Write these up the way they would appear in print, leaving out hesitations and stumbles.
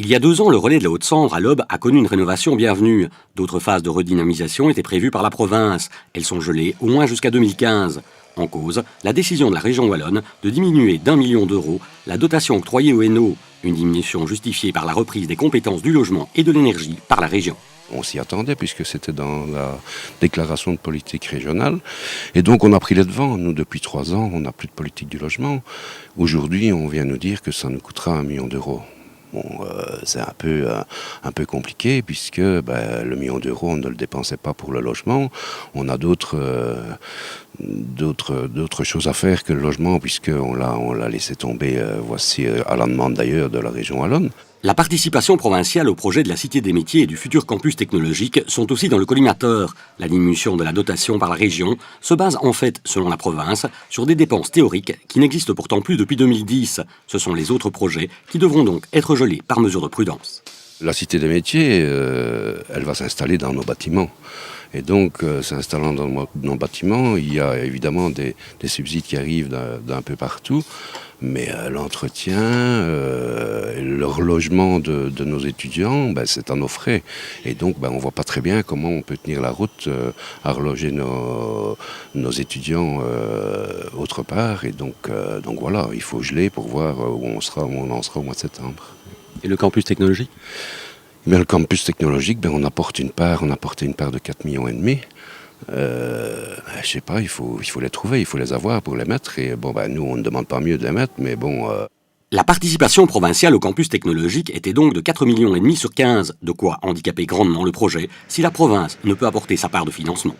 Il y a 2 ans, le relais de la Haute-Sambre à l'Aube a connu une rénovation bienvenue. D'autres phases de redynamisation étaient prévues par la province. Elles sont gelées au moins jusqu'à 2015. En cause, la décision de la région wallonne de diminuer d'1 million d'euros la dotation octroyée au Hainaut, une diminution justifiée par la reprise des compétences du logement et de l'énergie par la région. On s'y attendait puisque c'était dans la déclaration de politique régionale. Et donc on a pris les devants. Nous, depuis 3 ans, on n'a plus de politique du logement. Aujourd'hui, on vient nous dire que ça nous coûtera 1 million d'euros. Bon, c'est un peu compliqué puisque le million d'euros, on ne le dépensait pas pour le logement. On a d'autres choses à faire que le logement puisqu'on l'a laissé tomber, voici à la demande d'ailleurs de la région wallonne. La participation provinciale au projet de la Cité des métiers et du futur campus technologique sont aussi dans le collimateur. La diminution de la dotation par la région se base en fait, selon la province, sur des dépenses théoriques qui n'existent pourtant plus depuis 2010. Ce sont les autres projets qui devront donc être gelés par mesure de prudence. La Cité des métiers, elle va s'installer dans nos bâtiments. Et donc, s'installant dans nos bâtiments, il y a évidemment des subsides qui arrivent d'un peu partout, mais l'entretien, leur logement de nos étudiants, c'est à nos frais. Et donc, on ne voit pas très bien comment on peut tenir la route à reloger nos étudiants autre part. Et donc voilà, il faut geler pour voir où on en sera au mois de septembre. Et le campus technologique ? Mais le campus technologique, on apporte une part de 4,5 millions. Je sais pas, il faut les trouver, il faut les avoir pour les mettre. Et nous, on ne demande pas mieux de les mettre, mais bon. La participation provinciale au campus technologique était donc de 4,5 millions sur 15, de quoi handicaper grandement le projet si la province ne peut apporter sa part de financement.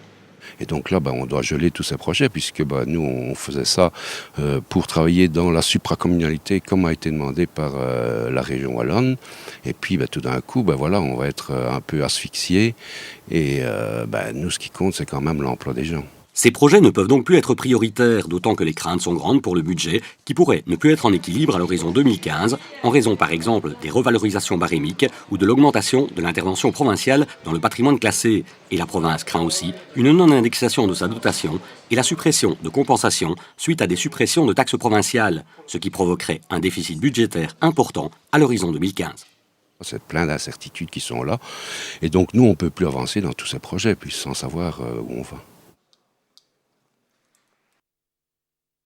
Et donc là, on doit geler tous ces projets, puisque nous, on faisait ça pour travailler dans la supracommunalité, comme a été demandé par la région wallonne. Et puis, tout d'un coup, on va être un peu asphyxié. Et nous, ce qui compte, c'est quand même l'emploi des gens. Ces projets ne peuvent donc plus être prioritaires, d'autant que les craintes sont grandes pour le budget, qui pourrait ne plus être en équilibre à l'horizon 2015, en raison par exemple des revalorisations barémiques ou de l'augmentation de l'intervention provinciale dans le patrimoine classé. Et la province craint aussi une non-indexation de sa dotation et la suppression de compensations suite à des suppressions de taxes provinciales, ce qui provoquerait un déficit budgétaire important à l'horizon 2015. C'est plein d'incertitudes qui sont là. Et donc nous, on ne peut plus avancer dans tous ces projets, puis sans savoir où on va.